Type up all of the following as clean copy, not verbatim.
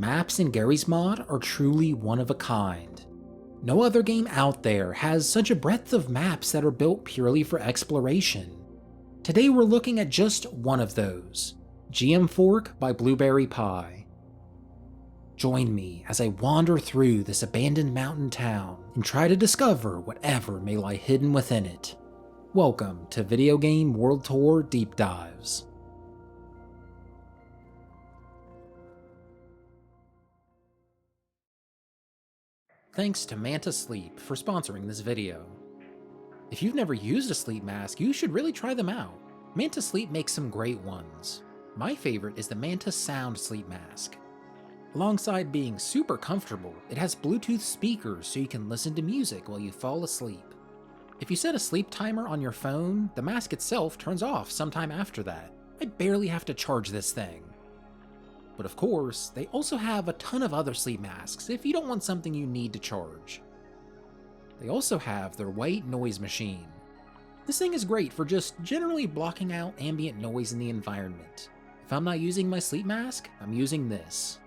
maps in Garry's Mod are truly one of a kind. No other game out there has such a breadth of maps that are built purely for exploration. Today we're looking at just one of those, GM Fork by Blueberry Pie. Join me as I wander through this abandoned mountain town and try to discover whatever may lie hidden within it. Welcome to Video Game World Tour Deep Dives. Thanks to Manta Sleep for sponsoring this video. If you've never used a sleep mask, you should really try them out. Manta Sleep makes some great ones. My favorite is the Manta Sound Sleep Mask. Alongside being super comfortable, it has Bluetooth speakers so you can listen to music while you fall asleep. If you set a sleep timer on your phone, the mask itself turns off sometime after that. I barely have to charge this thing. But of course, they also have a ton of other sleep masks if you don't want something you need to charge. They also have their white noise machine. This thing is great for just generally blocking out ambient noise in the environment. If I'm not using my sleep mask, I'm using this.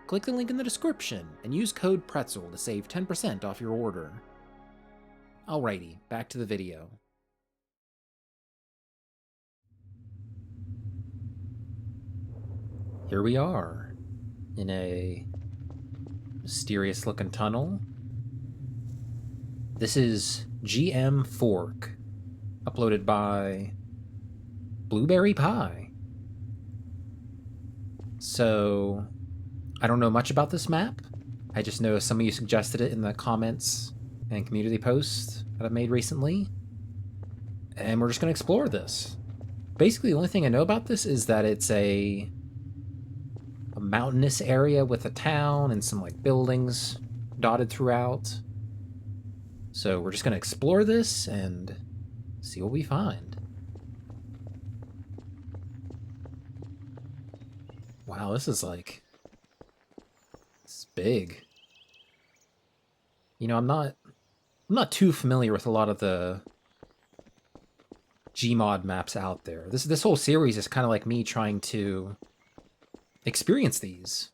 Click the link in the description and use code PRETZEL to save 10% off your order. Alrighty, back to the video. Here we are, in a mysterious looking tunnel. This is GM Fork, uploaded by Blueberry Pie. So, I don't know much about this map. I just know some of you suggested it in the comments and community posts that I've made recently. And we're just gonna explore this. Basically, the only thing I know about this is that it's a mountainous area with a town and some like buildings dotted throughout. So we're just gonna explore this and see what we find. Wow, this is big. You know, I'm not too familiar with a lot of the Gmod maps out there. This whole series is kind of like me trying to experience these.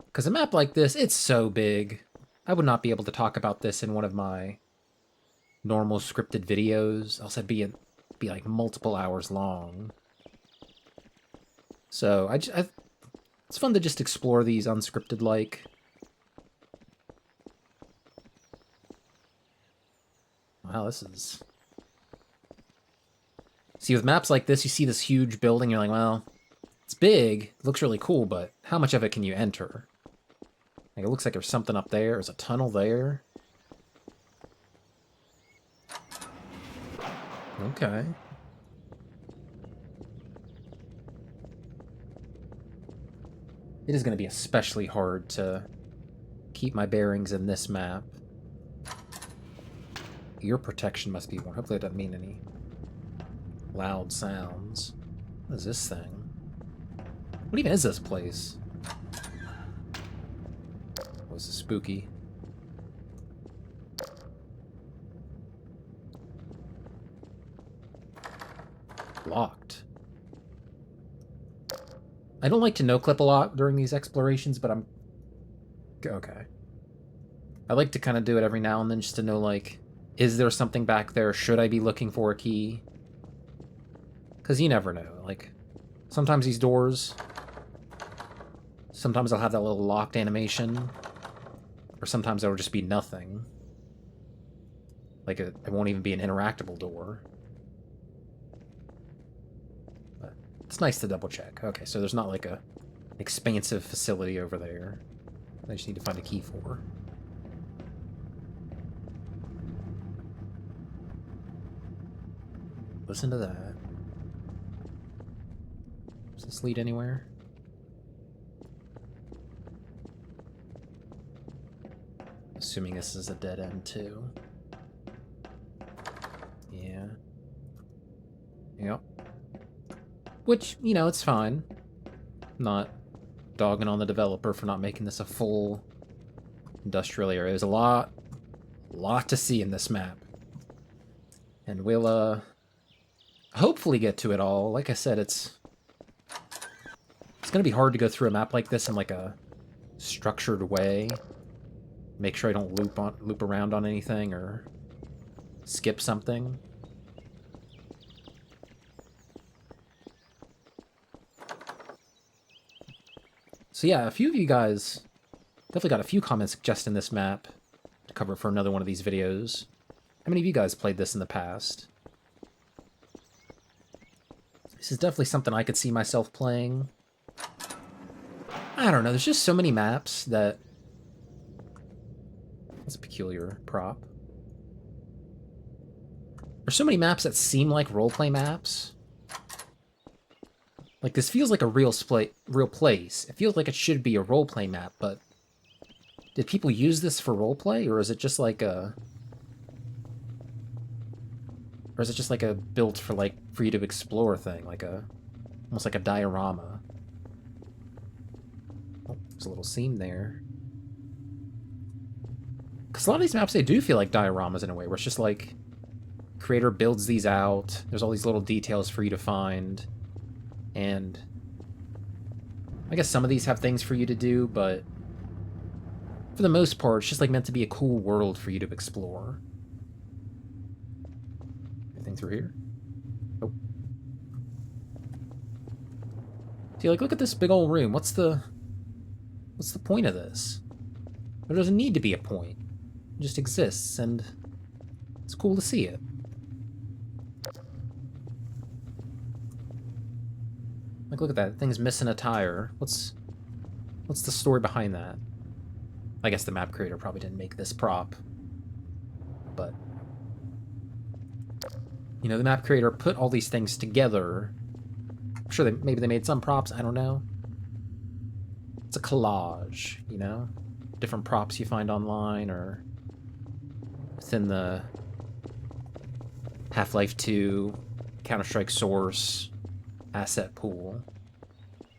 Because a map like this, it's so big. I would not be able to talk about this in one of my normal scripted videos, else it'd be like multiple hours long. So it's fun to just explore these unscripted like. Wow, this is... See, with maps like this, you see this huge building, you're like, well, it's big, it looks really cool, but how much of it can you enter? Like, it looks like there's something up there, there's a tunnel there. Okay. It is going to be especially hard to keep my bearings in this map. Ear protection must be worn. Hopefully it doesn't mean any loud sounds. What is this thing? What even is this place? Oh, this is spooky. Locked. I don't like to no-clip a lot during these explorations, but I'm... Okay. I like to kind of do it every now and then just to know, like, is there something back there? Should I be looking for a key? Because you never know. Like, sometimes these doors... Sometimes I'll have that little locked animation. Or sometimes it'll just be nothing. Like, it won't even be an interactable door. But it's nice to double check. Okay, so there's not like a expansive facility over there. I just need to find a key for. Listen to that. Does this lead anywhere? Assuming this is a dead end too. Yeah. Yep. Which, you know, it's fine. I'm not dogging on the developer for not making this a full industrial area. There's a lot to see in this map. And we'll, hopefully get to it all. Like I said, it's gonna be hard to go through a map like this in like a structured way. Make sure I don't loop around on anything or skip something. So yeah, a few of you guys definitely got a few comments suggesting this map to cover for another one of these videos. How many of you guys played this in the past? This is definitely something I could see myself playing. I don't know, there's just so many maps that... That's a peculiar prop. There's so many maps that seem like roleplay maps. Like, this feels like a real place. It feels like it should be a roleplay map, but... Did people use this for roleplay, or is it just like a... Or is it just like a built for, like, for you to explore thing? Like a... Almost like a diorama. Oh, there's a little seam there. Because a lot of these maps, they do feel like dioramas in a way, where it's just like... Creator builds these out, there's all these little details for you to find, and... I guess some of these have things for you to do, but... For the most part, it's just like meant to be a cool world for you to explore. Anything through here? Oh. See, like, look at this big old room. What's the point of this? There doesn't need to be a point. It just exists, and it's cool to see it. Like, look at that. Thing's missing a tire. What's the story behind that? I guess the map creator probably didn't make this prop. But... You know, the map creator put all these things together. I'm sure maybe they made some props, I don't know. It's a collage, you know? Different props you find online or within the Half-Life 2, Counter-Strike Source asset pool.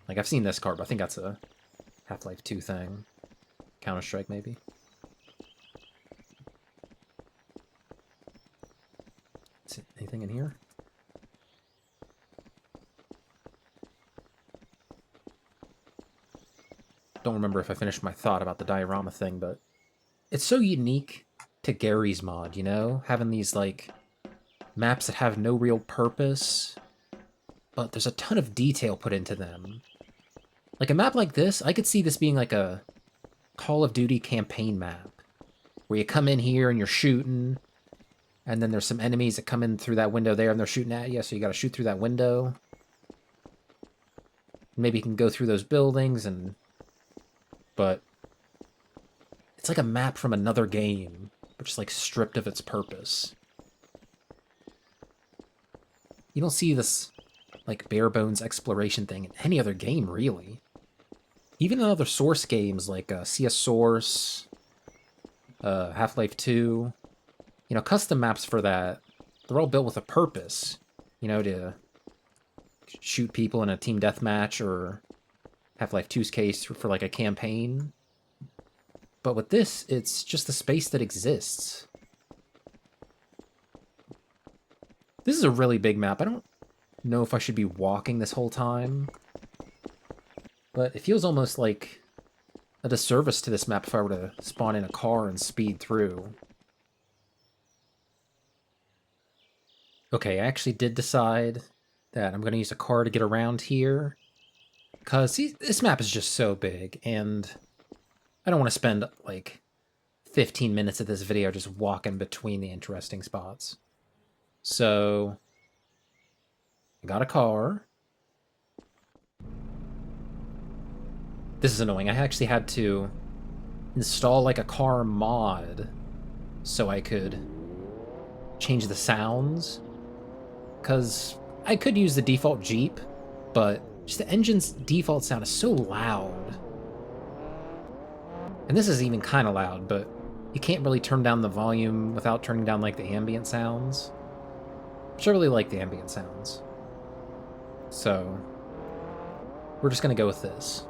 Like, I've seen this card, but I think that's a Half-Life 2 thing. Counter-Strike, maybe. Anything in here? Don't remember if I finished my thought about the diorama thing, but it's so unique to Garry's Mod, you know? Having these, like, maps that have no real purpose, but there's a ton of detail put into them. Like, a map like this, I could see this being like a Call of Duty campaign map, where you come in here and you're shooting, and then there's some enemies that come in through that window there and they're shooting at you, so you gotta shoot through that window. Maybe you can go through those buildings and... But... It's like a map from another game, but just like stripped of its purpose. You don't see this, like, bare-bones exploration thing in any other game, really. Even in other Source games, like CS Source, Half-Life 2, you know, custom maps for that, they're all built with a purpose, you know, to shoot people in a team deathmatch, or Half-Life 2's case for like a campaign. But with this, it's just the space that exists. This is a really big map. I don't know if I should be walking this whole time, but it feels almost like a disservice to this map if I were to spawn in a car and speed through. Okay, I actually did decide that I'm going to use a car to get around here, because this map is just so big, and I don't want to spend, like, 15 minutes of this video just walking between the interesting spots. So, I got a car. This is annoying. I actually had to install, like, a car mod so I could change the sounds, because I could use the default Jeep, but just the engine's default sound is so loud. And this is even kind of loud, but you can't really turn down the volume without turning down, like, the ambient sounds. Which I really like the ambient sounds. So, we're just going to go with this.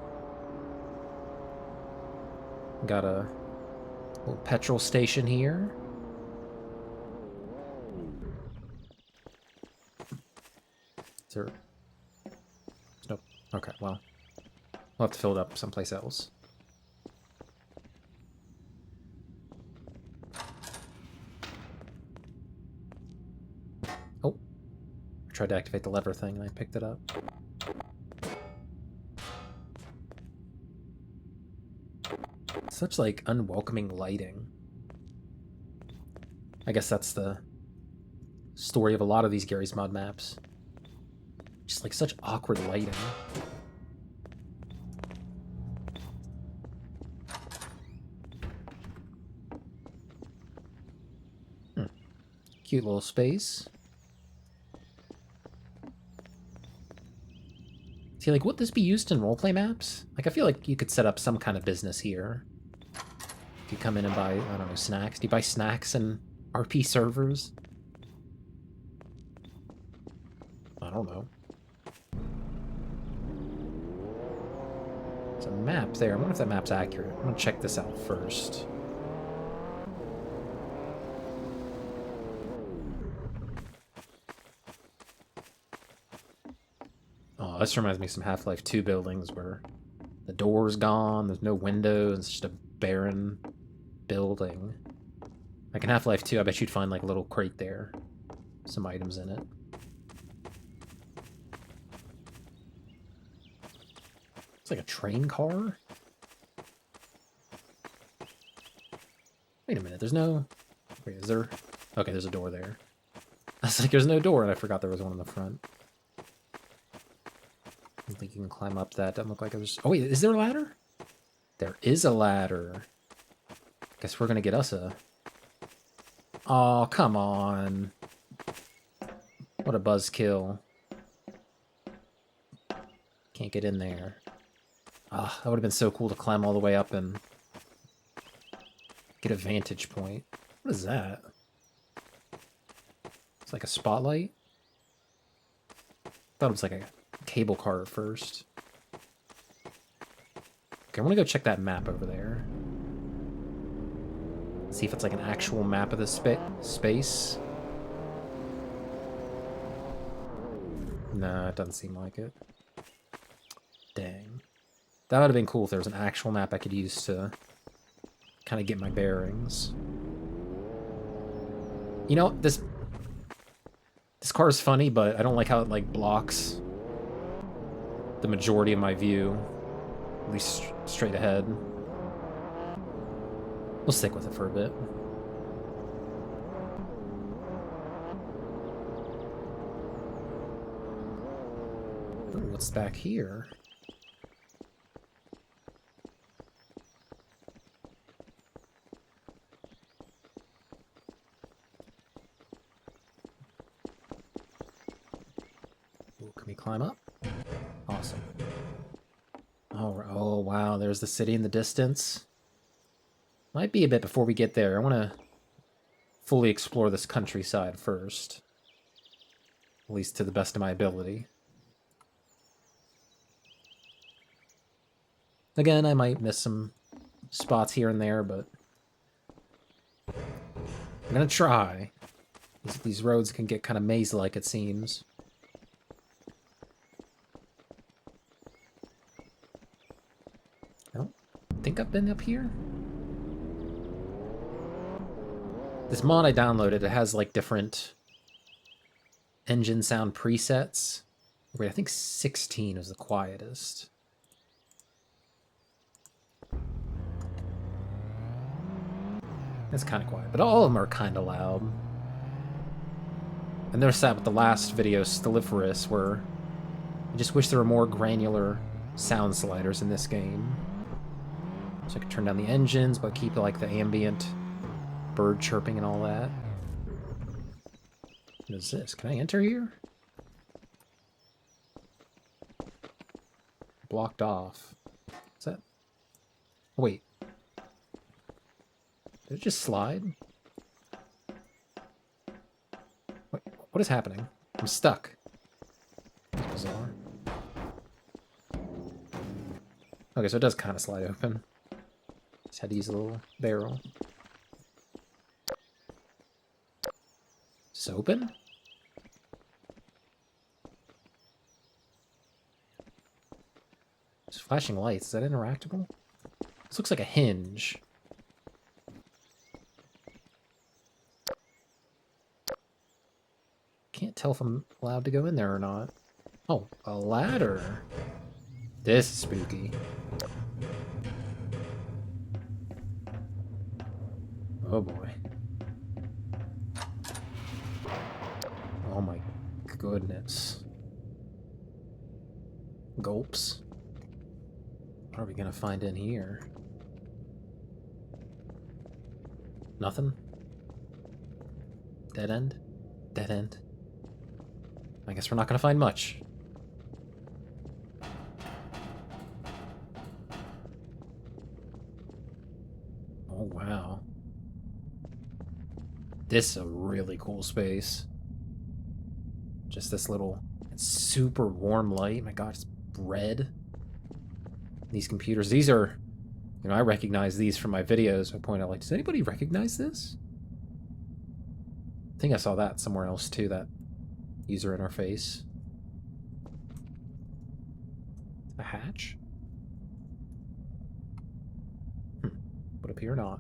Got a little petrol station here. Is there... Nope. Okay, well, we'll have to fill it up someplace else. tried to activate the lever thing and I picked it up. Such, like, unwelcoming lighting. I guess that's the story of a lot of these Garry's Mod maps. Just, like, such awkward lighting. Cute little space. See, like, would this be used in roleplay maps? Like, I feel like you could set up some kind of business here. If you come in and buy, I don't know, snacks. Do you buy snacks in RP servers? I don't know. There's a map there. I wonder if that map's accurate. I'm gonna check this out first. Oh, this reminds me of some Half-Life 2 buildings where the door's gone, there's no windows, it's just a barren building. Like in Half-Life 2, I bet you'd find like a little crate there. Some items in it. It's like a train car? Wait a minute, there's no... Wait, is there... Okay, there's a door there. I was like, there's no door, and I forgot there was one in the front. I don't think you can climb up that. Doesn't look like there's... Oh wait, is there a ladder? There is a ladder. Guess we're gonna get us a... Oh, come on. What a buzzkill. Can't get in there. Ah, that would have been so cool to climb all the way up and get a vantage point. What is that? It's like a spotlight? Thought it was like a cable car at first. Okay, I want to go check that map over there. See if it's like an actual map of the space. Nah, it doesn't seem like it. Dang. That would have been cool if there was an actual map I could use to kind of get my bearings. You know, this car is funny, but I don't like how it like blocks the majority of my view, at least straight ahead. We'll stick with it for a bit. Ooh, what's back here? Ooh, can we climb up? Awesome. Oh, wow, there's the city in the distance. Might be a bit before we get there. I want to fully explore this countryside first. At least to the best of my ability. Again, I might miss some spots here and there, but I'm gonna try. These roads can get kind of maze-like, it seems. I don't think I've been up here. This mod I downloaded, it has like different engine sound presets. Wait, I think 16 is the quietest. It's kind of quiet, but all of them are kind of loud. I noticed that with the last video, Stelliferous, where I just wish there were more granular sound sliders in this game. So I could turn down the engines, but keep like the ambient bird chirping and all that. What is this? Can I enter here? Blocked off. Is that... Wait. Did it just slide? What is happening? I'm stuck. That's bizarre. Okay, so it does kind of slide open. Just had to use a little barrel. Is this open? There's flashing lights. Is that interactable? This looks like a hinge. Can't tell if I'm allowed to go in there or not. Oh, a ladder. This is spooky. Oh boy. Oh my goodness. Gulps. What are we gonna find in here? Nothing? Dead end? Dead end? I guess we're not gonna find much. Oh wow. This is a really cool space. Just this little super warm light. My god, it's red. These computers, these are, you know, I recognize these from my videos. I point out, like, does anybody recognize this? I think I saw that somewhere else too, that user interface. A hatch? Would appear not.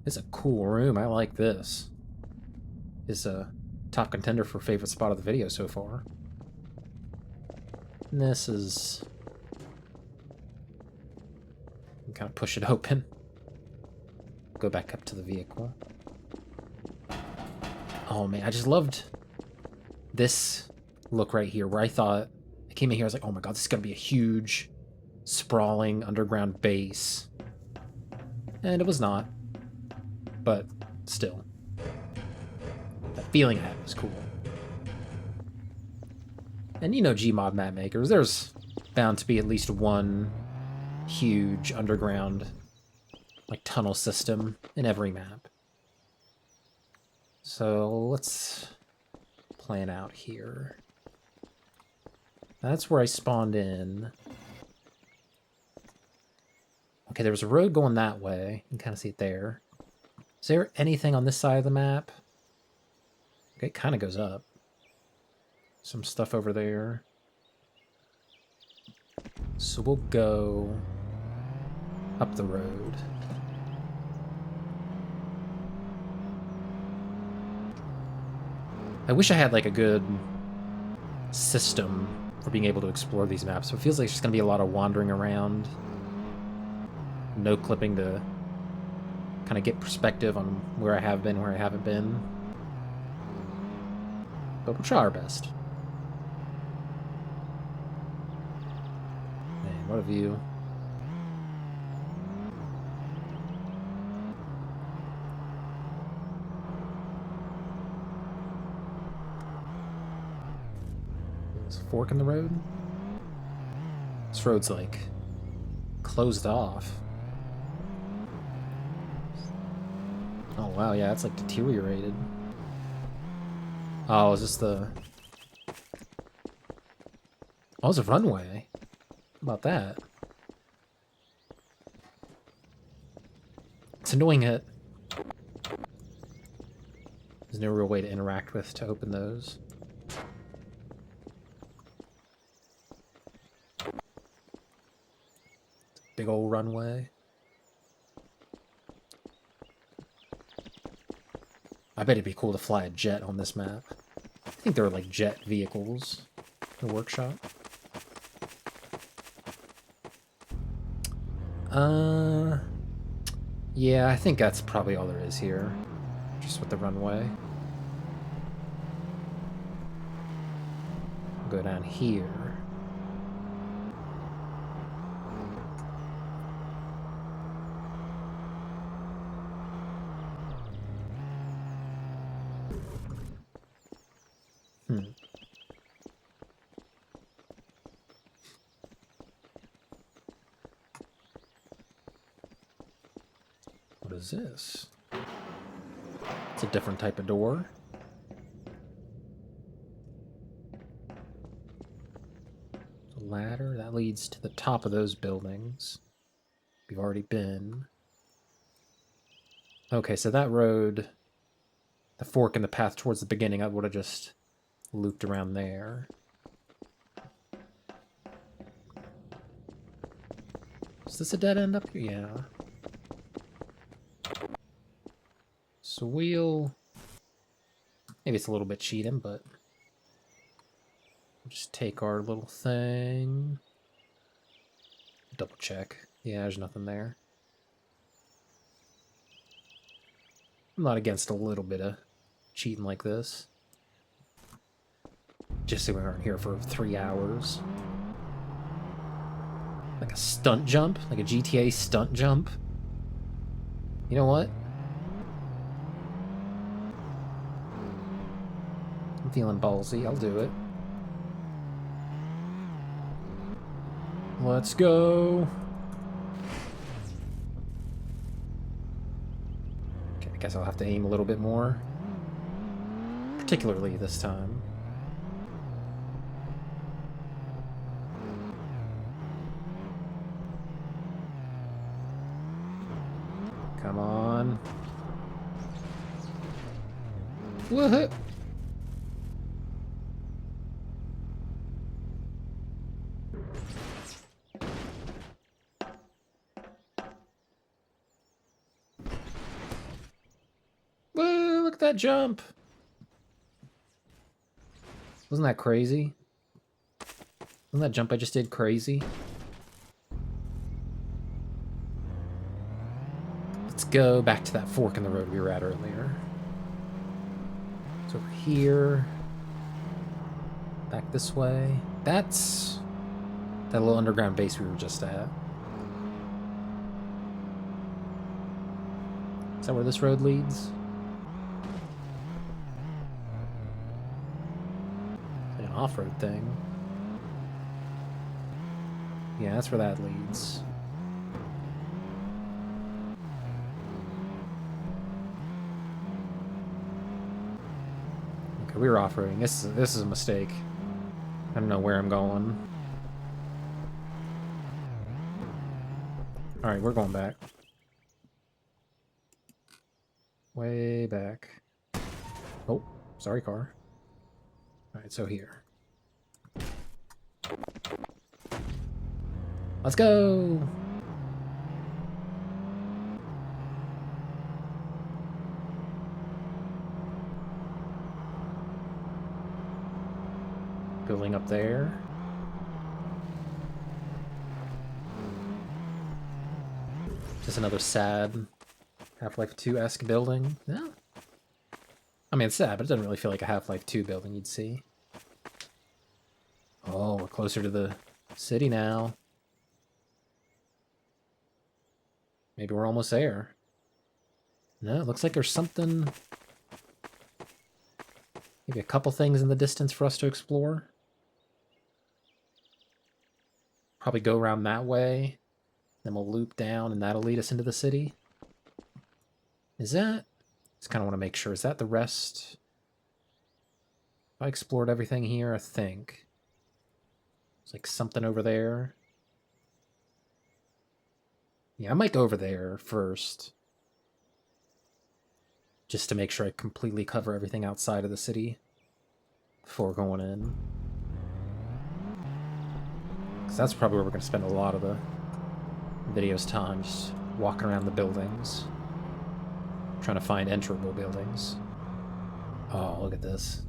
It's a cool room. I like this. It's a top contender for favorite spot of the video so far. And this is... kind of push it open. Go back up to the vehicle. Oh man, I just loved this look right here, where I thought, I came in here, I was like, oh my god, this is gonna be a huge, sprawling underground base. And it was not. But still. That feeling I had was cool. And you know Gmod map makers, there's bound to be at least one huge underground, like, tunnel system in every map. So let's plan out here. That's where I spawned in. Okay, there was a road going that way. You can kind of see it there. Is there anything on this side of the map? Okay, it kind of goes up. Some stuff over there. So we'll go up the road. I wish I had, like, a good system for being able to explore these maps. So it feels like there's just going to be a lot of wandering around. No clipping to kind of get perspective on where I have been, where I haven't been. But we'll try our best. Man, what a view. There's a fork in the road? This road's, like, closed off. Oh wow, yeah, it's like deteriorated. Oh, is this the... Oh, it's a runway. How about that? It's annoying that there's no real way to interact with to open those. Big old runway. I bet it'd be cool to fly a jet on this map. I think there are, like, jet vehicles in the workshop. Yeah, I think that's probably all there is here. Just with the runway. Go down here. What is this? It's a different type of door. A ladder that leads to the top of those buildings. We've already been. Okay, so that road, the fork in the path towards the beginning, I would have just looped around there. Is this a dead end up here? Yeah. So we'll Maybe it's a little bit cheating, but we'll just take our little thing. Double check. Yeah, there's nothing there. I'm not against a little bit of cheating like this. Just so we aren't here for 3 hours. Like a stunt jump? Like a GTA stunt jump? You know what? I'm feeling ballsy. I'll do it. Let's go. Okay, I guess I'll have to aim a little bit more. Particularly this time. Come on. Woohoo! Woo! Look at that jump! Wasn't that crazy? Wasn't that jump I just did crazy? Let's go back to that fork in the road we were at earlier. It's over here. Back this way. That's that little underground base we were just at. Is that where this road leads? It's like an off-road thing. Yeah, that's where that leads. Okay, we were off-roading. This is a mistake. I don't know where I'm going. Alright, we're going back. Way back. Oh, sorry, car. Alright, so here. Let's go! Building up there. Just another sad Half-Life 2-esque building. Yeah. I mean, it's sad, but it doesn't really feel like a Half-Life 2 building you'd see. Oh, we're closer to the city now. Maybe we're almost there. No, it looks like there's something... Maybe a couple things in the distance for us to explore. Probably go around that way. Then we'll loop down and that'll lead us into the city. Is that... Just kind of want to make sure. Is that the rest? I explored everything here, I think. There's like something over there. Yeah, I might go over there first. Just to make sure I completely cover everything outside of the city before going in. Because that's probably where we're going to spend a lot of the video's time, just walking around the buildings. Trying to find enterable buildings. Oh, look at this.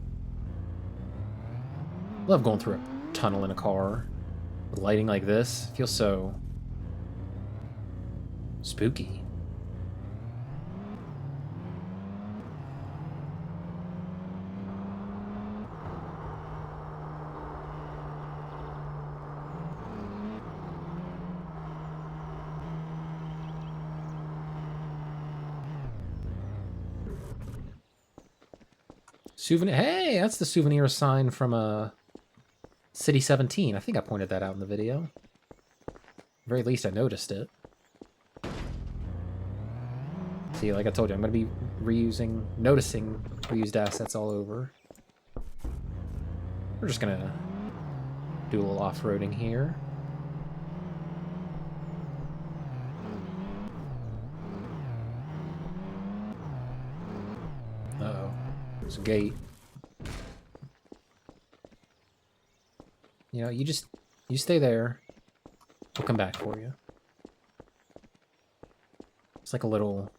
Love going through a tunnel in a car. With lighting like this, feels so spooky. Souvenir. Hey, that's the souvenir sign from City 17. I think I pointed that out in the video. At the very least, I noticed it. See, like I told you, I'm going to be noticing reused assets all over. We're just going to do a little off-roading here. Uh-oh. There's a gate. You know, you stay there. We'll come back for you. It's like a little,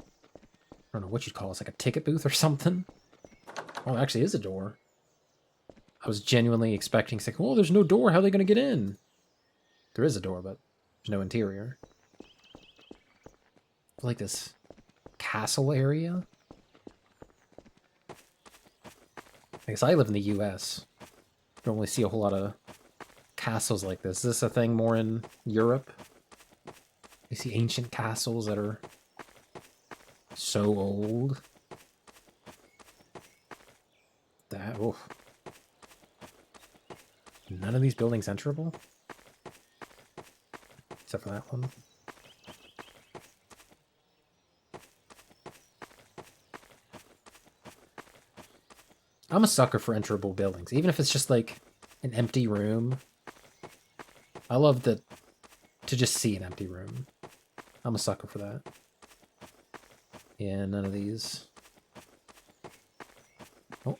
I don't know what you'd call it. It's like a ticket booth or something. Oh, there actually is a door. I was genuinely expecting, like, oh, there's no door. How are they going to get in? There is a door, but there's no interior. I like this castle area. I guess I live in the US. Don't really see a whole lot of castles like this. Is this a thing more in Europe? You see ancient castles that are so old. That, oof. None of these buildings enterable? Except for that one. I'm a sucker for enterable buildings, even if it's just like an empty room. I love to just see an empty room. I'm a sucker for that. Yeah, none of these. Oh.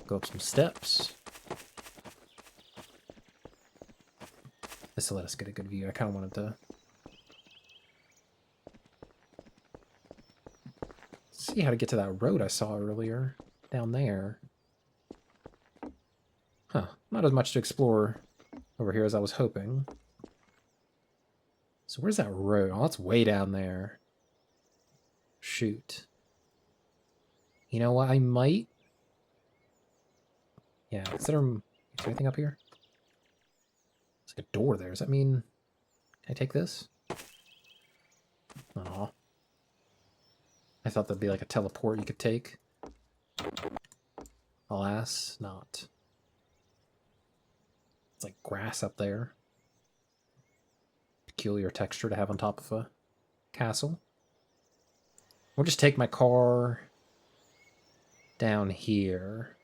Go up some steps. This will let us get a good view. I kind of wanted to see how to get to that road I saw earlier down there. Huh. Not as much to explore over here as I was hoping. So where's that road? Oh, it's way down there. Shoot. You know what? I might... Yeah, consider... Is there anything up here? There's like a door there. Does that mean... Can I take this? Aw. I thought that'd be like a teleport you could take. Alas, not. It's like grass up there. Peculiar texture to have on top of a castle. We'll just take my car down here.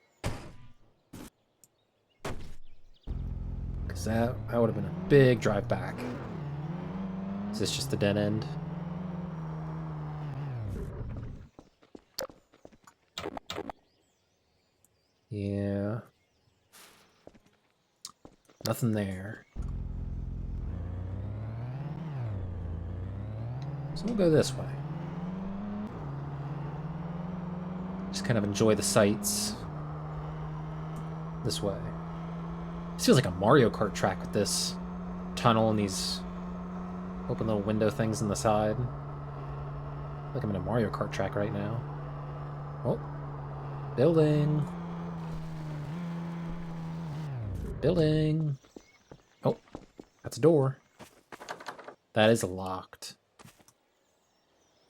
Because that would have been a big drive back. Is this just the dead end? Yeah. Nothing there. So we'll go this way. Just kind of enjoy the sights this way. This feels like a Mario Kart track with this tunnel and these open little window things on the side. I feel like I'm in a Mario Kart track right now. Oh, building. Building. Oh, that's a door. That is locked.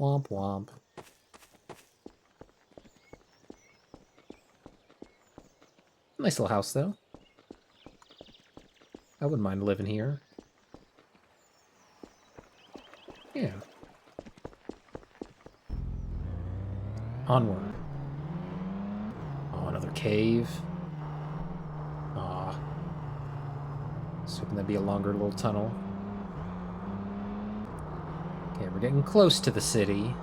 Womp womp. Nice little house, though. I wouldn't mind living here. Yeah. Onward. Oh, another cave. Aw. I was hoping that'd be a longer little tunnel. Okay, we're getting close to the city.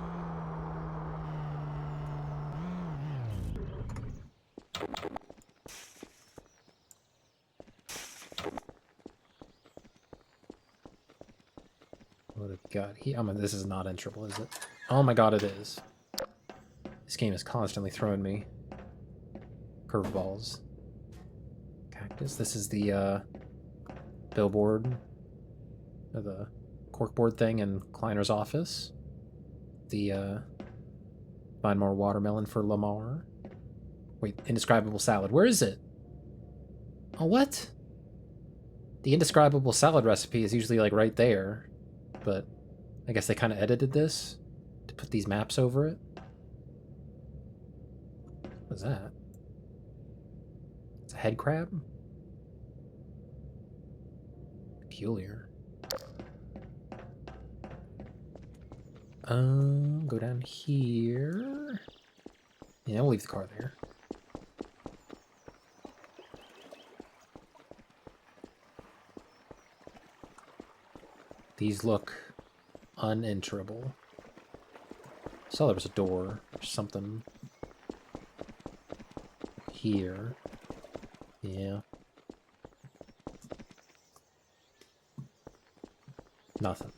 What have we got here? This is not enterable, is it? Oh my god, it is. This game is constantly throwing me curveballs. Cactus. This is the billboard, or the corkboard thing in Kleiner's office. The find more watermelon for Lamar. Wait, indescribable salad. Where is it? Oh, what? The indescribable salad recipe is usually like right there, but I guess they kind of edited this to put these maps over it. What's that? It's a head crab? Peculiar. Go down here. Yeah, we'll leave the car there. These look unenterable. Saw there was a door or something here. Yeah. Nothing.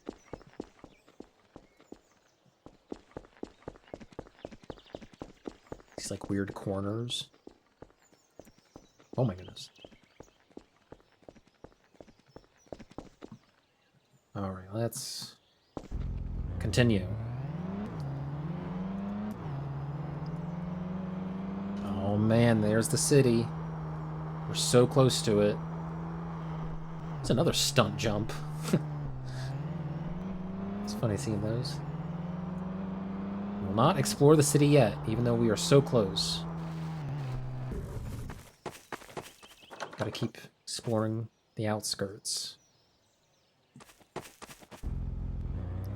These like weird corners. Oh my goodness. Alright, let's continue. Oh man, there's the city. We're so close to it. There's another stunt jump. It's funny seeing those. We'll not explore the city yet, even though we are so close. Gotta keep exploring the outskirts.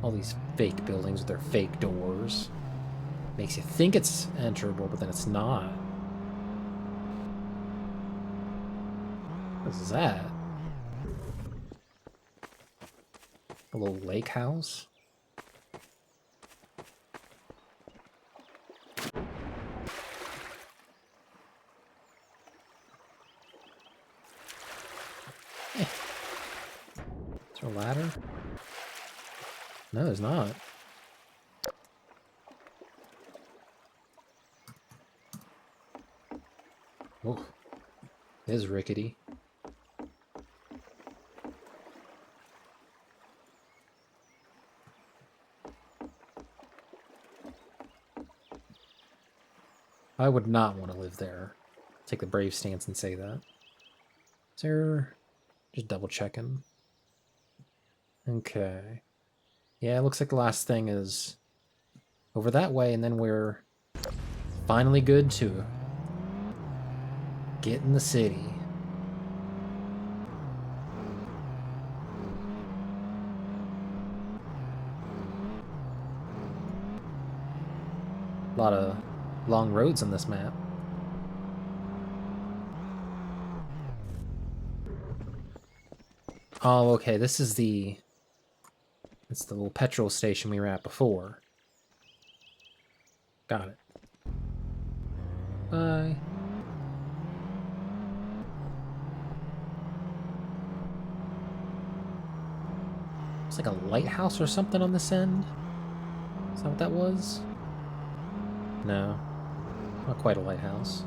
All these fake buildings with their fake doors. Makes you think it's enterable, but then it's not. What is that? A little lake house? Eh. Is there a ladder? No, there's not. Oh, it is rickety. I would not want to live there. Take the brave stance and say that. Is there... Just double checking. Okay. Yeah, it looks like the last thing is over that way, and then we're finally good to get in the city. A lot of long roads on this map. Oh, okay, this is the... It's the little petrol station we were at before. Got it. Bye. It's like a lighthouse or something on this end? Is that what that was? No. Not quite a lighthouse.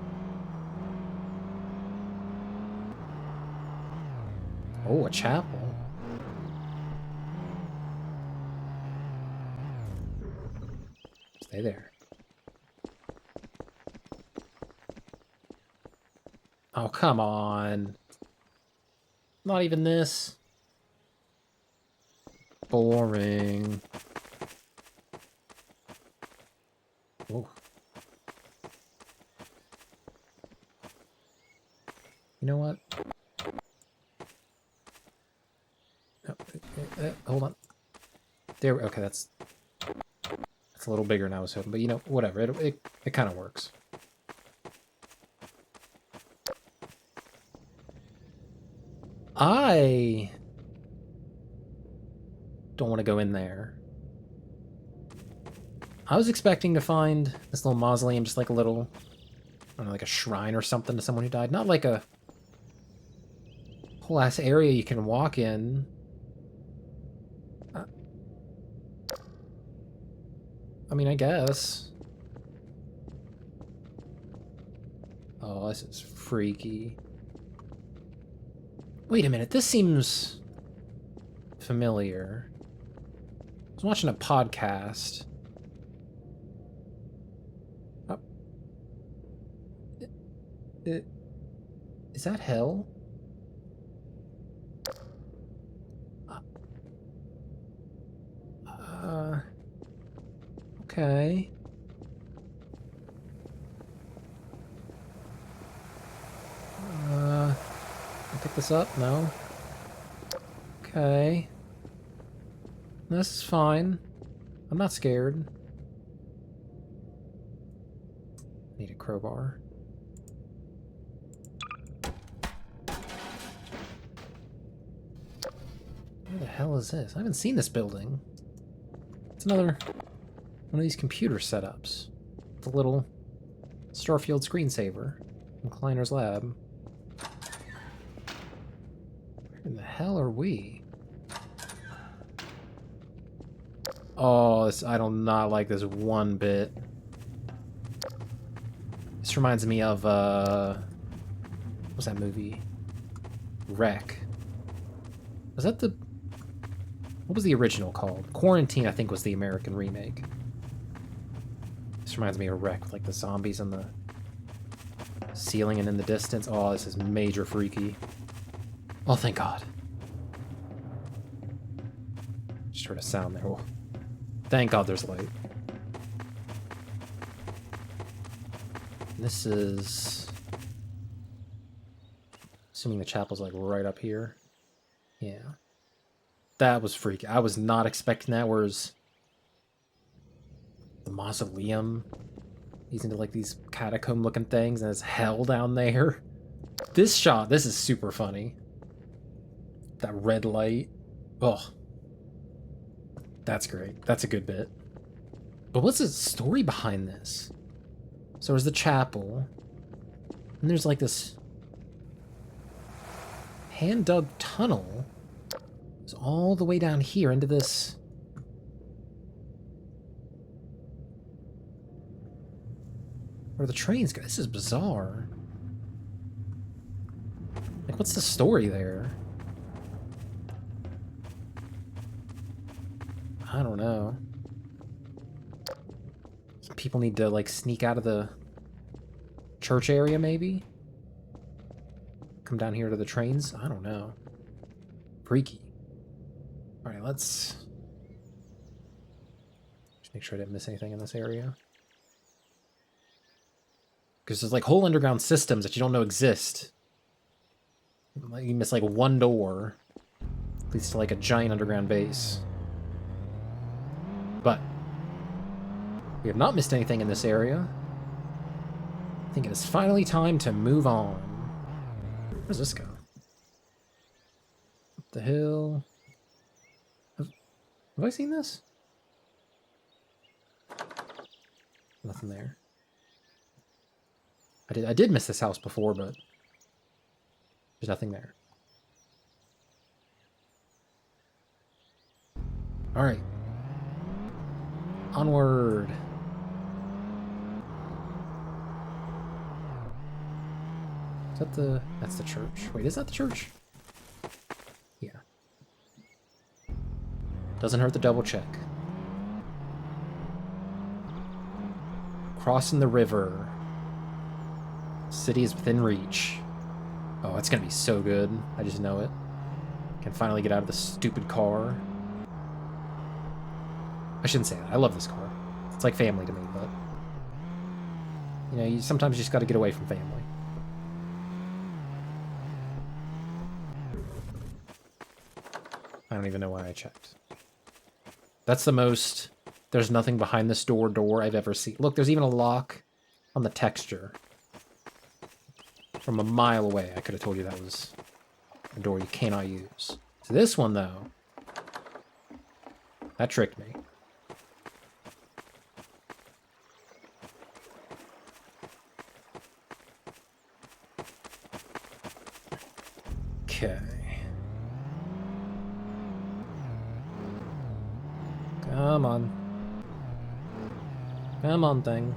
Oh, a chapel. Stay there. Oh, come on. Not even this. Boring. Oh. You know what? Hold on. There. Okay, that's a little bigger than I was hoping, but you know, whatever. It kind of works. I don't want to go in there. I was expecting to find this little mausoleum, just like a little, I don't know, like a shrine or something to someone who died. Not like a whole ass area you can walk in. I mean, I guess. Oh, this is freaky. Wait a minute, this seems familiar. I was watching a podcast. Oh. Is that hell? Okay. I'll pick this up? No. Okay. This is fine. I'm not scared. Need a crowbar. Where the hell is this? I haven't seen this building. It's another one of these computer setups. The little Starfield screensaver from Kleiner's lab. Where in the hell are we? Oh, I do not like this one bit. This reminds me of, what's that movie? Wreck. Was that the... What was the original called? Quarantine, I think, was the American remake. This reminds me of Wreck, with, like, the zombies on the ceiling and in the distance. Oh, this is major freaky. Oh, thank God. Just heard a sound there. Oh. Thank God there's light. This is... Assuming the chapel's, like, right up here. Yeah. That was freaky. I was not expecting that, whereas... The mausoleum... He's into, like, these catacomb-looking things, and there's hell down there. This shot, this is super funny. That red light. Oh. That's great. That's a good bit. But what's the story behind this? So there's the chapel. And there's like this hand-dug tunnel. It's all the way down here into this... Where the trains go. This is bizarre. Like, what's the story there? I don't know. Some people need to, like, sneak out of the church area, maybe? Come down here to the trains? I don't know. Freaky. Alright, let's... Just make sure I didn't miss anything in this area. Because there's, like, whole underground systems that you don't know exist. You miss, like, one door. Leads to, like, a giant underground base. But we have not missed anything in this area. I think it is finally time to move on. Where does this go? Up the hill. Have I seen this? Nothing there. I did miss this house before, but there's nothing there. All right. Onward. Is that the... That's the church. Wait, is that the church? Yeah. Doesn't hurt to double check. Crossing the river. City is within reach. Oh, it's gonna be so good. I just know it. Can finally get out of this stupid car. I shouldn't say that. I love this car. It's like family to me, but... You know, sometimes you just gotta get away from family. I don't even know why I checked. That's the most... There's nothing behind this door I've ever seen. Look, there's even a lock on the texture. From a mile away, I could have told you that was a door you cannot use. So this one, though... That tricked me. Okay. Come on. Come on, thing.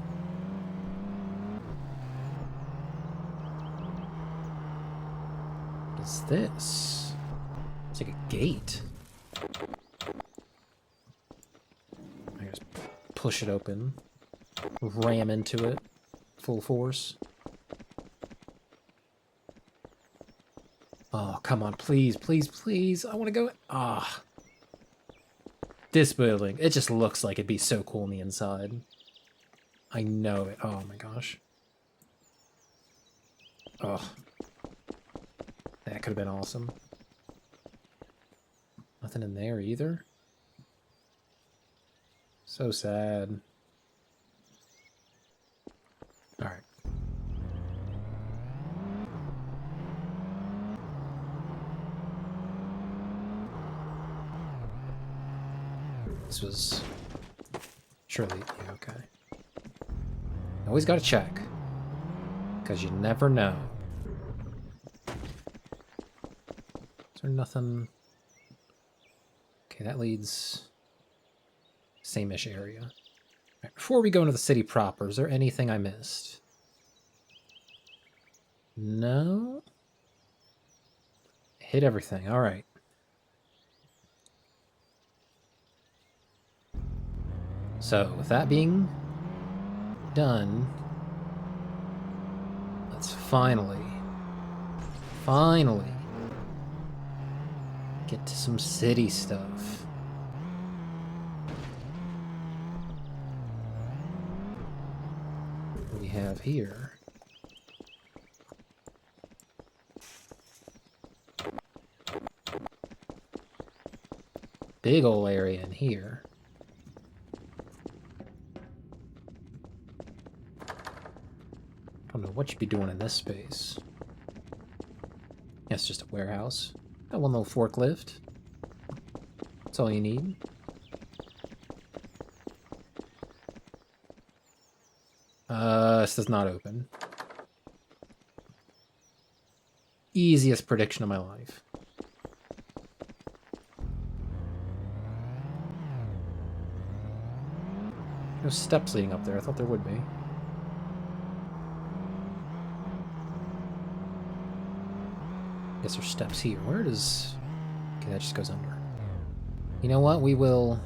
What is this? It's like a gate. I just push it open. Ram into it. Full force. Oh, come on, please, please, please. I want to go... Ah. This building, it just looks like it'd be so cool on the inside. I know it. Oh my gosh. Oh. That could have been awesome. Nothing in there either. So sad. Alright. This was surely yeah, okay. Always gotta check. Because you never know. Is there nothing? Okay, that leads same-ish area. Right, before we go into the city proper, is there anything I missed? No. Hit everything. All right. So, with that being done, let's finally get to some city stuff. What do we have here? Big ol' area in here. Don't know what you'd be doing in this space. Yeah, it's just a warehouse. Got one little forklift. That's all you need. This does not open. Easiest prediction of my life. No steps leading up there. I thought there would be. Guess there's steps here. Where does... Okay, that just goes under. You know what? We will...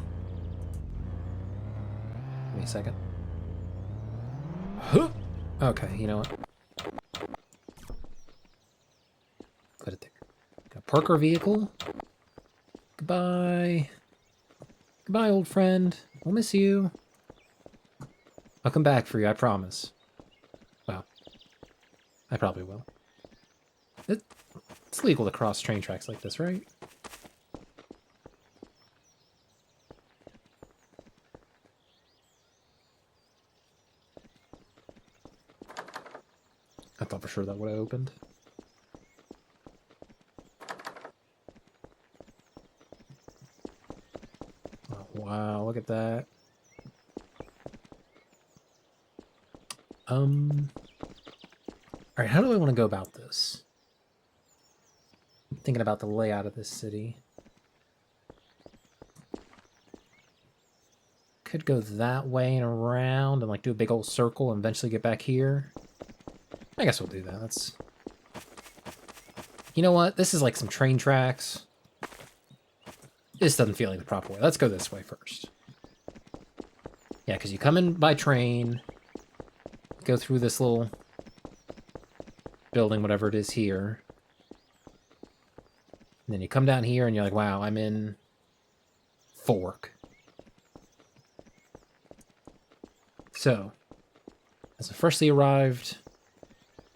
Give me a second. Okay, you know what? Put it there. Gonna park our vehicle. Goodbye. Goodbye, old friend. We'll miss you. I'll come back for you, I promise. Well, I probably will. It's legal to cross train tracks like this, right? I thought for sure that would have opened. Oh, wow, look at that. Alright, how do I want to go about this? I'm thinking about the layout of this city. Could go that way and around and like do a big old circle and eventually get back here. I guess we'll do that. That's... You know what? This is like some train tracks. This doesn't feel like the proper way. Let's go this way first. Yeah, because you come in by train, go through this little building, whatever it is here. And then you come down here and you're like, wow, I'm in Fork. So, as a freshly arrived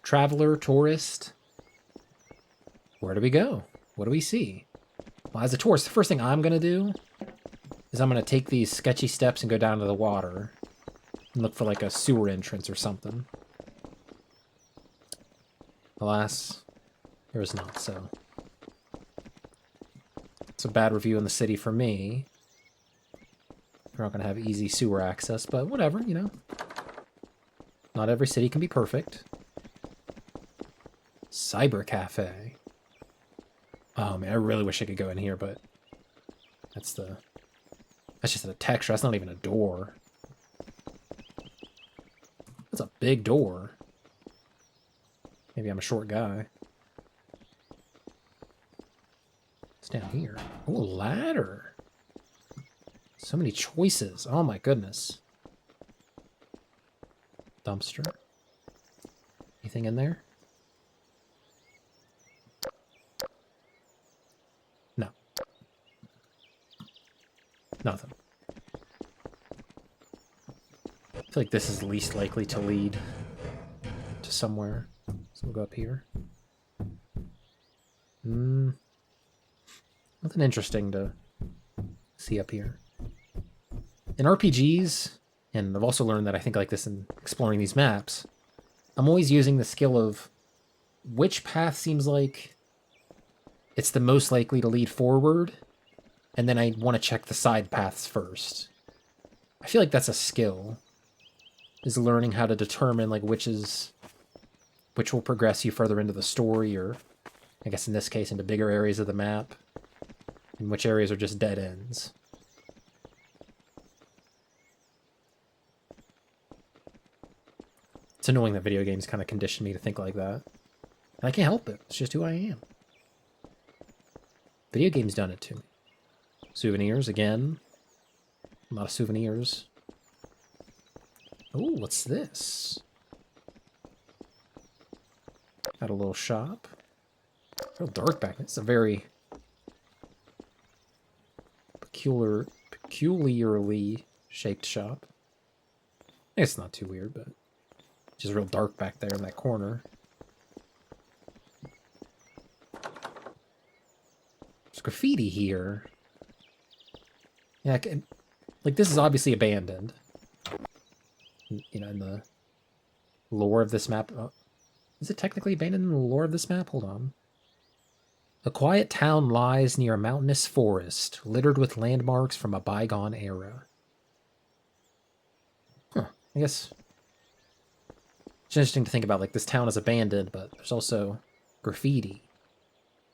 traveler, tourist, where do we go? What do we see? Well, as a tourist, the first thing I'm going to do is I'm going to take these sketchy steps and go down to the water and look for like a sewer entrance or something. Alas, there is not, so. It's a bad review in the city for me. We're not going to have easy sewer access, but whatever, you know. Not every city can be perfect. Cyber Cafe. Oh man, I really wish I could go in here, but that's just a texture. That's not even a door. That's a big door. Maybe I'm a short guy. It's down here. Oh, a ladder. So many choices. Oh my goodness. Dumpster. Anything in there? No. Nothing. I feel like this is least likely to lead to somewhere. So we'll go up here. Nothing interesting to see up here. In RPGs, and I've also learned that I think like this in exploring these maps, I'm always using the skill of which path seems like it's the most likely to lead forward, and then I want to check the side paths first. I feel like that's a skill, is learning how to determine like which will progress you further into the story, or I guess in this case into bigger areas of the map, and which areas are just dead ends. It's annoying that video games kind of condition me to think like that. I can't help it. It's just who I am. Video games done it to me. Souvenirs again. A lot of souvenirs. Oh, what's this? Got a little shop. Real dark back. It's a very peculiarly shaped shop. It's not too weird, but just real dark back there in that corner. There's graffiti here. Yeah, like this is obviously abandoned. You know, in the lore of this map. Is it technically abandoned in the lore of this map? Hold on. A quiet town lies near a mountainous forest, littered with landmarks from a bygone era. Huh, I guess it's interesting to think about, like, this town is abandoned, but there's also graffiti.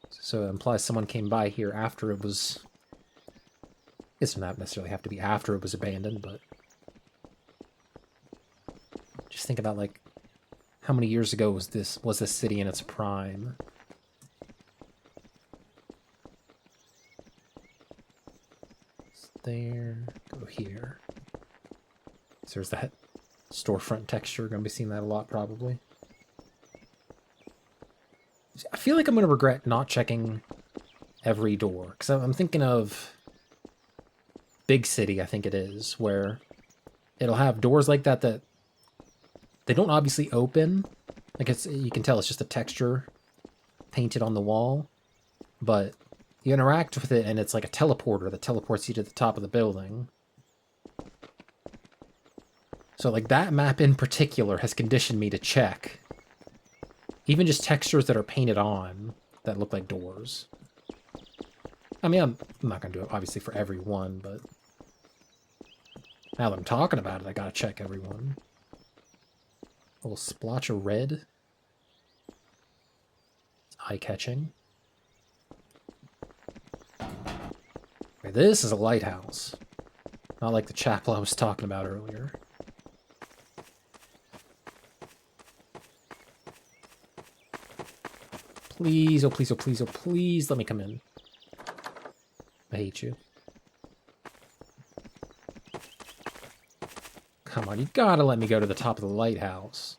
So it implies someone came by here after it was... I guess it doesn't not necessarily have to be after it was abandoned, but... Just think about, like, how many years ago was this city in its prime? There, go here. So there's that storefront texture. Gonna be seeing that a lot, probably. I feel like I'm gonna regret not checking every door, because I'm thinking of Big City, I think it is, where it'll have doors like that they don't obviously open. Like, you can tell it's just a texture painted on the wall, but you interact with it and it's like a teleporter that teleports you to the top of the building. So, like, that map in particular has conditioned me to check even just textures that are painted on that look like doors. I mean, I'm not gonna do it obviously for every one, but now that I'm talking about it, I gotta check every one. A little splotch of red. It's eye-catching. Okay, this is a lighthouse. Not like the chapel I was talking about earlier. Please, oh please, oh please, oh please, let me come in. I hate you. Come on, you gotta let me go to the top of the lighthouse.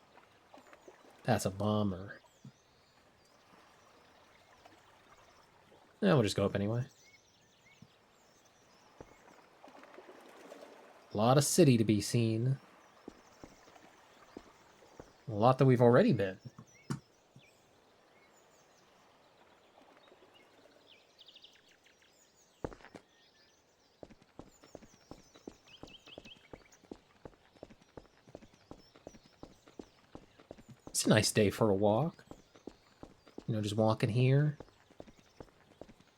That's a bummer. Yeah, we'll just go up anyway. A lot of city to be seen. A lot that we've already been. It's a nice day for a walk. You know, just walking here.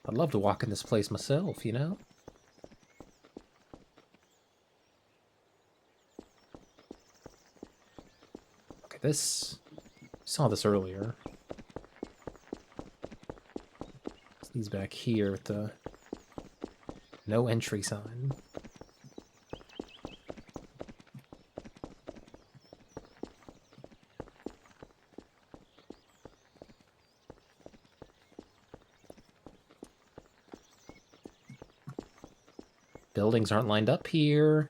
I'd love to walk in this place myself, you know? Okay, this... saw this earlier. He's back here with the no entry sign. Buildings aren't lined up here.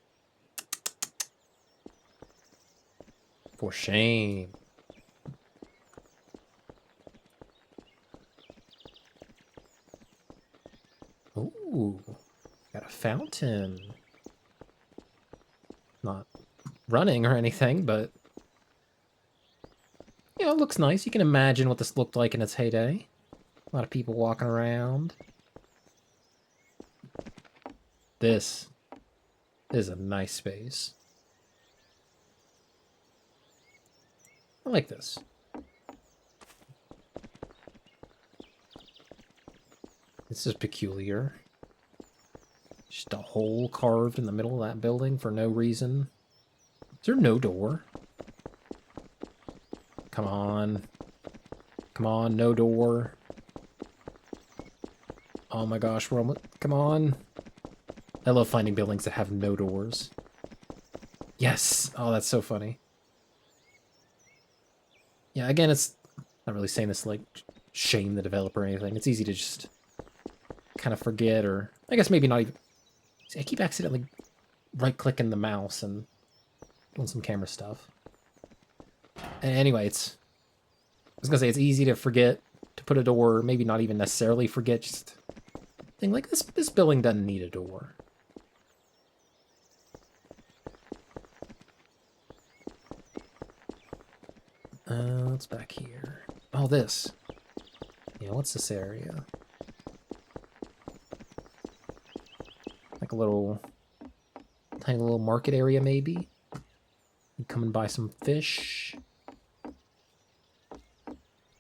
For shame. Ooh, got a fountain. Not running or anything, but you know, it looks nice. You can imagine what this looked like in its heyday. A lot of people walking around. This is a nice space. I like this. This is peculiar. Just a hole carved in the middle of that building for no reason. Is there no door? Come on. Come on, no door. Oh my gosh, we're almost... Come on. I love finding buildings that have no doors. Yes! Oh, that's so funny. Yeah, again, it's Not really saying this to, like, shame the developer or anything. It's easy to just kind of forget, or I guess maybe not even. See, I keep accidentally right-clicking the mouse and doing some camera stuff. And anyway, I was gonna say it's easy to forget to put a door, maybe not even necessarily forget, just think like this building doesn't need a door. What's back here? Oh, this. Yeah, what's this area? Like a little, tiny little market area, maybe? You come and buy some fish.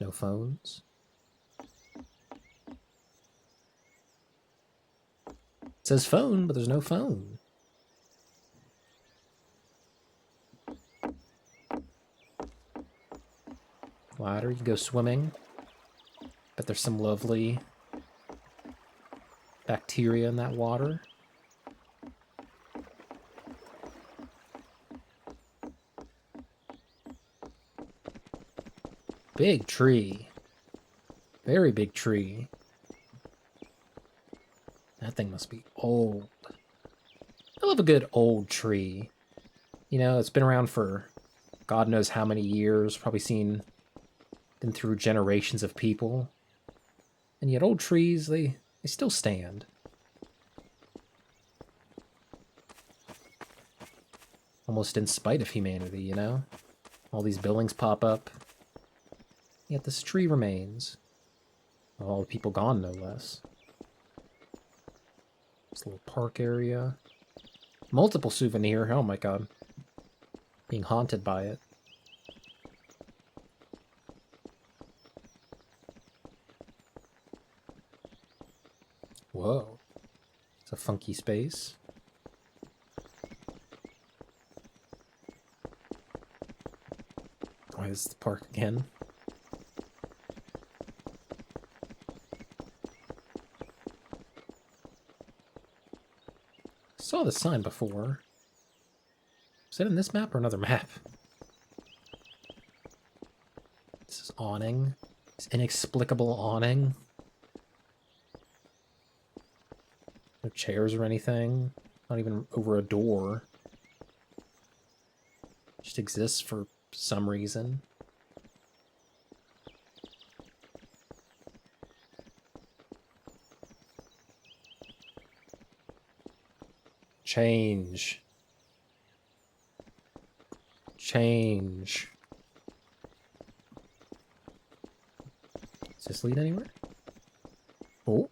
No phones. It says phone, but there's no phone. Ladder, you can go swimming. Bet there's some lovely bacteria in that water. Big tree. Very big tree. That thing must be old. I love a good old tree. You know, it's been around for God knows how many years, probably been through generations of people. And yet old trees, they still stand. Almost in spite of humanity, you know? All these buildings pop up. Yet this tree remains. All the people gone, no less. This little park area. Multiple souvenir. Oh my god. Being haunted by it. Whoa. It's a funky space. Why is the park again? Saw the sign before. Is it in this map or another map? This is awning. This inexplicable awning. No chairs or anything. Not even over a door. Just exists for some reason. Change. Change. Does this lead anywhere? Oh.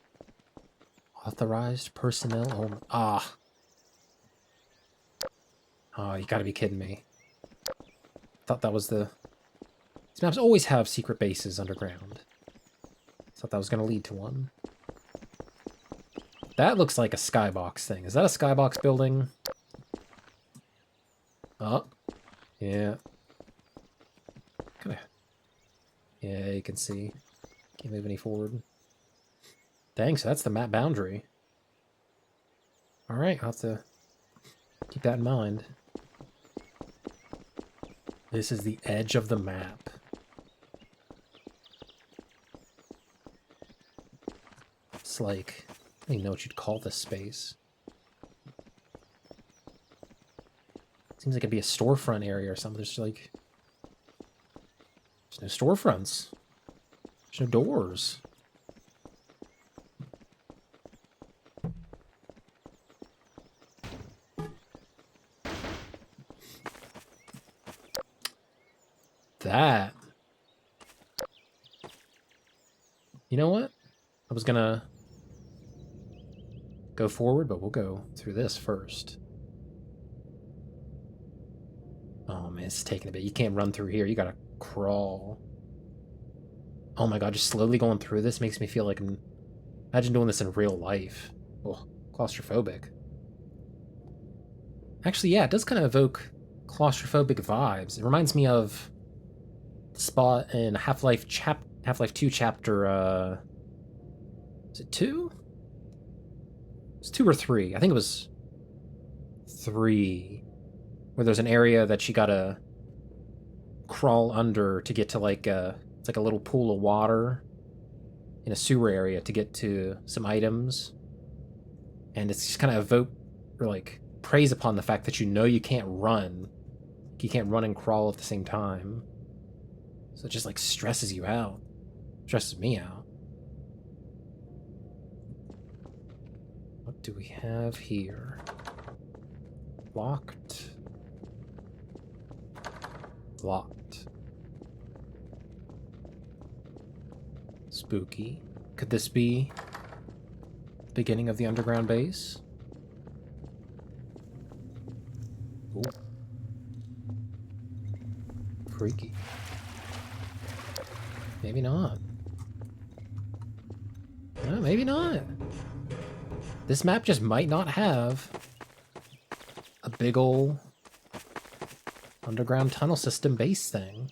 Authorized personnel only. Ah. Oh, you gotta be kidding me. Thought that was the... These maps always have secret bases underground. Thought that was gonna lead to one. That looks like a skybox thing. Is that a skybox building? Oh. Yeah. Kinda. Yeah, you can see. Can't move any forward. Dang, so that's the map boundary. Alright, I'll have to keep that in mind. This is the edge of the map. It's like... I don't even know what you'd call this space. Seems like it'd be a storefront area or something. There's like... There's no storefronts. There's no doors. That. You know what? I was gonna go forward, but we'll go through this first. Oh man, it's taking a bit. You can't run through here. You gotta crawl. Oh my god, just slowly going through this makes me feel like I'm... Imagine doing this in real life. Oh, claustrophobic. Actually, yeah, it does kind of evoke claustrophobic vibes. It reminds me of the spot in Half-Life 2 chapter, is it 2? It's 2 or 3. I think it was 3. Where there's an area that you gotta crawl under to get to, like, It's like a little pool of water in a sewer area to get to some items. And it's just kind of evoke, or like, preys upon the fact that you know you can't run. You can't run and crawl at the same time. So it just, like, stresses you out. Stresses me out. What do we have here? Locked. Locked. Spooky. Could this be the beginning of the underground base? Ooh. Freaky. Maybe not. No, maybe not. This map just might not have a big ol' underground tunnel system base thing.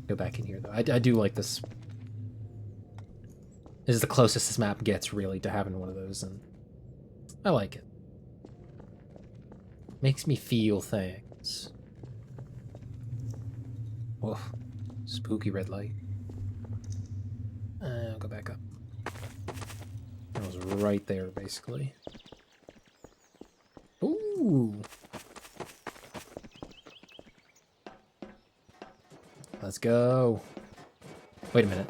Go back in here, though. I do like this. This is the closest this map gets, really, to having one of those, and I like it. Makes me feel things. Whoa. Spooky red light. I'll go back up. That was right there, basically. Ooh! Let's go. Wait a minute.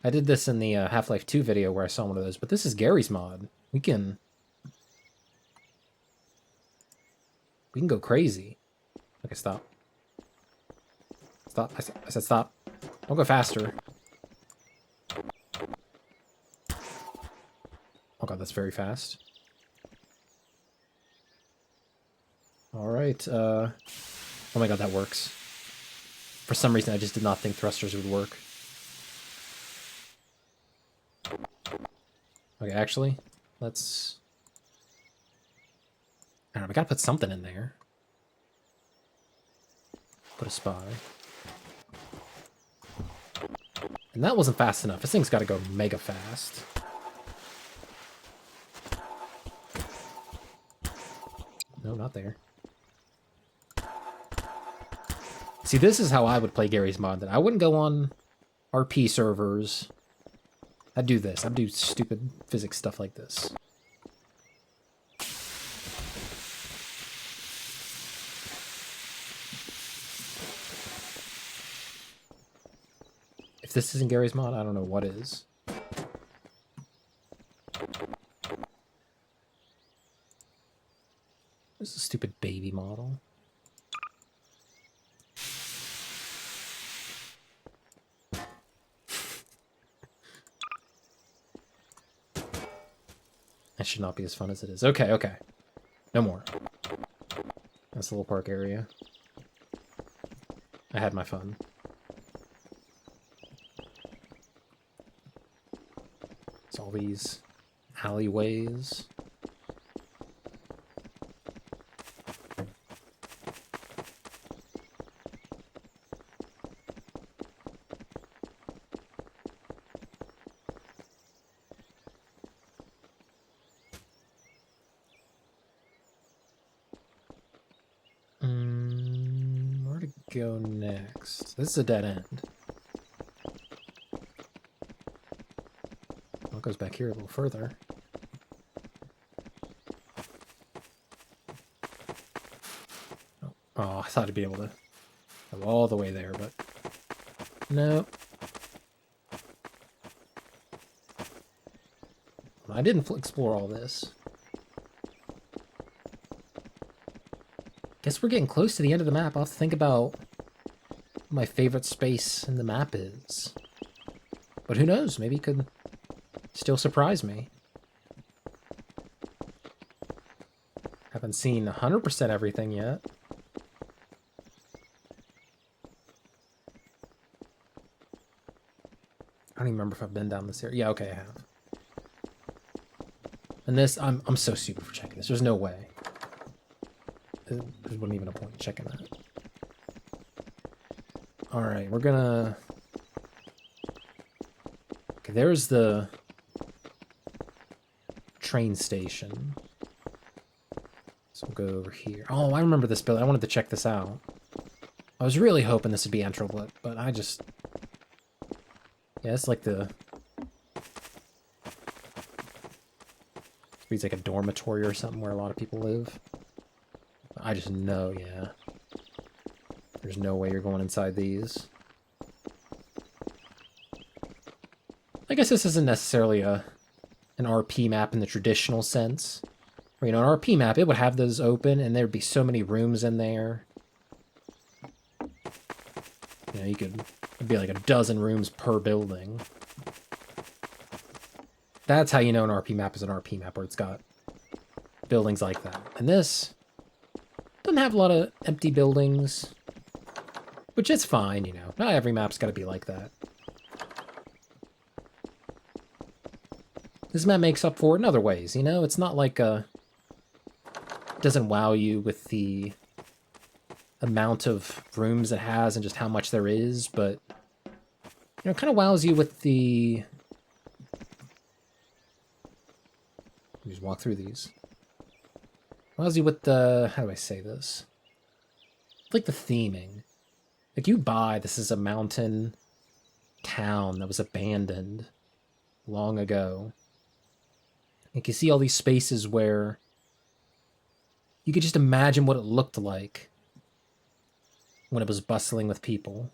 I did this in the Half-Life 2 video where I saw one of those, but this is Gary's mod. We can go crazy. Okay, stop. Stop. I said stop. Don't go faster. Oh god, that's very fast. Alright, oh my god, that works. For some reason, I just did not think thrusters would work. Okay, actually, let's... I don't know, we gotta put something in there. Put a spy. And that wasn't fast enough. This thing's gotta go mega fast. No, not there. See, this is how I would play Gary's mod. That I wouldn't go on RP servers. I'd do this. I'd do stupid physics stuff like this. If this isn't Gary's mod, I don't know what is. This is a stupid baby model. That should not be as fun as it is. Okay, okay. No more. That's the little park area. I had my fun. It's all these alleyways. Where to go next? This is a dead end. Well, it goes back here a little further. Oh, I thought I'd be able to go all the way there, but no. I didn't explore all this. Guess we're getting close to the end of the map. I'll have to think about what my favorite space in the map is. But who knows? Maybe it could still surprise me. Haven't seen 100% everything yet. I don't even remember if I've been down this area. Yeah, okay, I have. And this, I'm so stupid for checking this. There's no way. There wasn't even a point in checking that. Alright, we're gonna... Okay, there's the train station. So we'll go over here. Oh, I remember this building. I wanted to check this out. I was really hoping this would be Entroblit, but I just... Yeah, it's like the... It's like a dormitory or something where a lot of people live. I just know, yeah. There's no way you're going inside these. I guess this isn't necessarily an RP map in the traditional sense. Where, you know, an RP map, it would have those open, and there'd be so many rooms in there. You know, it'd be like a dozen rooms per building. That's how you know an RP map is an RP map, where it's got buildings like that. And this doesn't have a lot of empty buildings, which is fine, you know. Not every map's got to be like that. This map makes up for it in other ways, you know? It's not like it doesn't wow you with the amount of rooms it has and just how much there is, but, you know, it kind of wows you with the... Let me just walk through these. Wows you with the... How do I say this? Like the theming. Like, you buy this is a mountain town that was abandoned long ago. You can see all these spaces where you could just imagine what it looked like when it was bustling with people.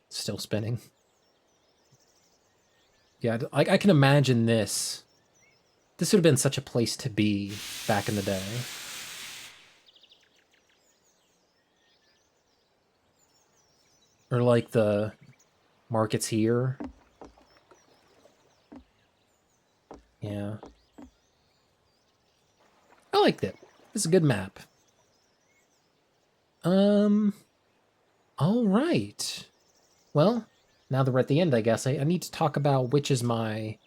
Still spinning. Yeah, I can imagine this. This would have been such a place to be back in the day. Or like the markets here. Yeah. I liked it. It's a good map. All right. Well, now that we're at the end, I guess I need to talk about what's my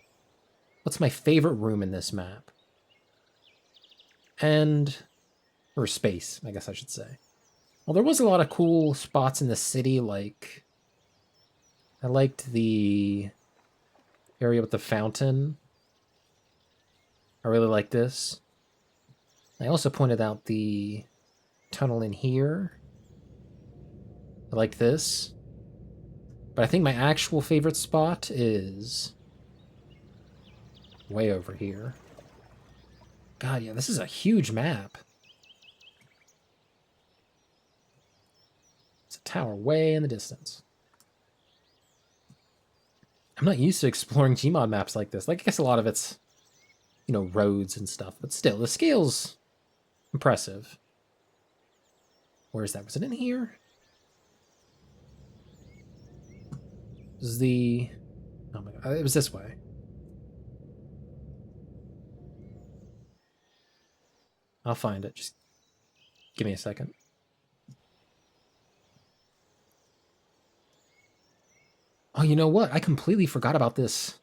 favorite room in this map. Or space, I guess I should say. Well, there was a lot of cool spots in the city, like... I liked the area with the fountain. I really like this. I also pointed out the tunnel in here. I like this. But I think my actual favorite spot is way over here. God, yeah, this is a huge map. It's a tower way in the distance. I'm not used to exploring Gmod maps like this. Like, I guess a lot of it's, you know, roads and stuff, but still, the scale's impressive. Where is that? Was it in here? This is the... Oh my god, it was this way. I'll find it. Just give me a second. Oh, you know what? I completely forgot about this.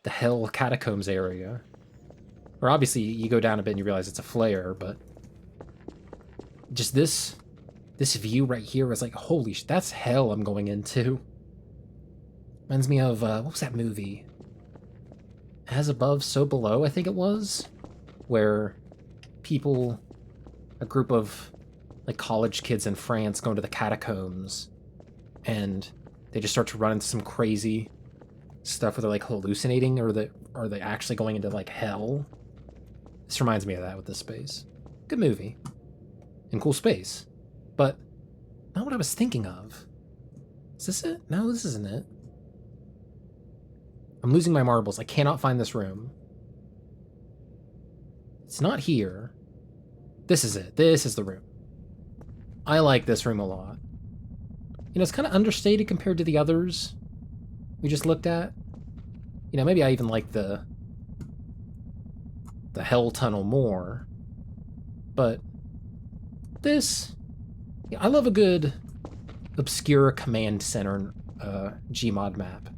The Hell Catacombs area. Or obviously, you go down a bit and you realize it's a flare, but... Just this view right here is like, holy sh... That's hell I'm going into. Reminds me of, what was that movie? As Above, So Below, I think it was? Where people, a group of, like, college kids in France go into the catacombs, and they just start to run into some crazy stuff where they're, like, hallucinating, or are they actually going into, like, hell? This reminds me of that with this space. Good movie. And cool space. But not what I was thinking of. Is this it? No, this isn't it. I'm losing my marbles. I cannot find this room. It's not here. This is it. This is the room. I like this room a lot. You know, it's kind of understated compared to the others we just looked at. You know, maybe I even like the Hell Tunnel more. But this... Yeah, I love a good obscure command center Gmod map.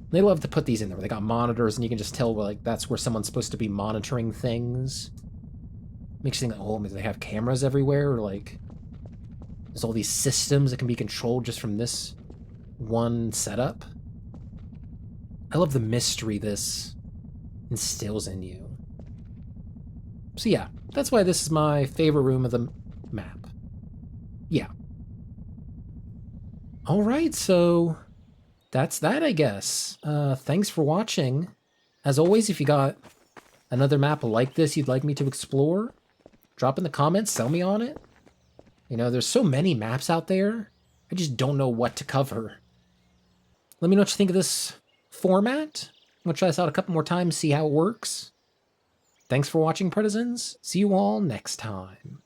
They love to put these in there where they got monitors and you can just tell where, like, that's where someone's supposed to be monitoring things. Makes you think, oh, maybe they have cameras everywhere, or like there's all these systems that can be controlled just from this one setup. I love the mystery this instills in you. So yeah, that's why this is my favorite room of the map. Yeah. Alright, so that's that, I guess. Thanks for watching. As always, if you got another map like this you'd like me to explore, drop in the comments, sell me on it. You know, there's so many maps out there, I just don't know what to cover. Let me know what you think of this format. I'm gonna try this out a couple more times, see how it works. Thanks for watching, Partisans. See you all next time.